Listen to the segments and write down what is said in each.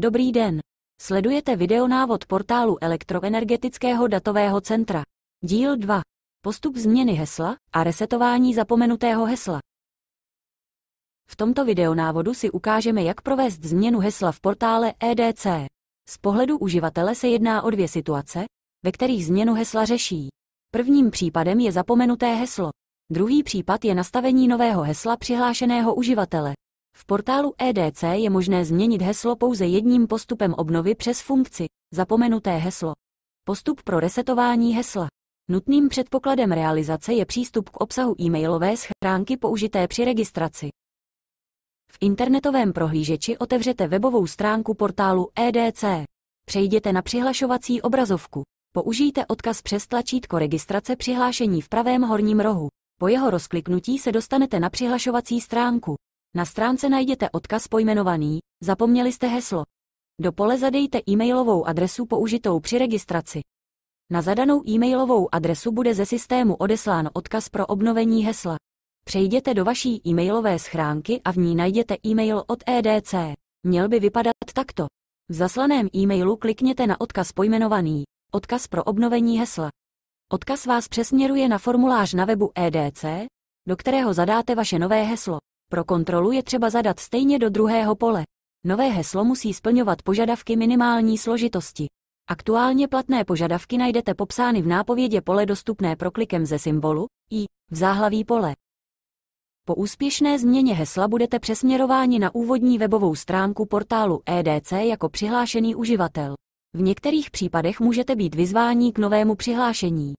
Dobrý den. Sledujete videonávod portálu Elektroenergetického datového centra. Díl 2. Postup změny hesla a resetování zapomenutého hesla. V tomto videonávodu si ukážeme, jak provést změnu hesla v portále EDC. Z pohledu uživatele se jedná o dvě situace, ve kterých změnu hesla řeší. Prvním případem je zapomenuté heslo. Druhý případ je nastavení nového hesla přihlášeného uživatele. V portálu EDC je možné změnit heslo pouze jedním postupem obnovy přes funkci zapomenuté heslo. Postup pro resetování hesla. Nutným předpokladem realizace je přístup k obsahu e-mailové schránky použité při registraci. V internetovém prohlížeči otevřete webovou stránku portálu EDC. Přejděte na přihlašovací obrazovku. Použijte odkaz přes tlačítko registrace přihlášení v pravém horním rohu. Po jeho rozkliknutí se dostanete na přihlašovací stránku. Na stránce najděte odkaz pojmenovaný Zapomněli jste heslo. Do pole zadejte e-mailovou adresu použitou při registraci. Na zadanou e-mailovou adresu bude ze systému odeslán odkaz pro obnovení hesla. Přejděte do vaší e-mailové schránky a v ní najděte e-mail od EDC. Měl by vypadat takto. V zaslaném e-mailu klikněte na odkaz pojmenovaný Odkaz pro obnovení hesla. Odkaz vás přesměruje na formulář na webu EDC, do kterého zadáte vaše nové heslo. Pro kontrolu je třeba zadat stejně do druhého pole. Nové heslo musí splňovat požadavky minimální složitosti. Aktuálně platné požadavky najdete popsány v nápovědě pole dostupné proklikem ze symbolu i v záhlaví pole. Po úspěšné změně hesla budete přesměrováni na úvodní webovou stránku portálu EDC jako přihlášený uživatel. V některých případech můžete být vyzváni k novému přihlášení.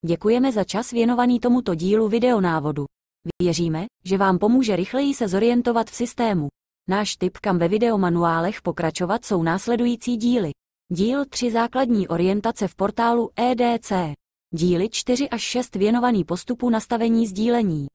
Děkujeme za čas věnovaný tomuto dílu videonávodu. Věříme, že vám pomůže rychleji se zorientovat v systému. Náš tip, kam ve videomanuálech pokračovat, jsou následující díly. Díl 3 Základní orientace v portálu EDC. Díly 4 až 6 věnovaný postupu nastavení sdílení.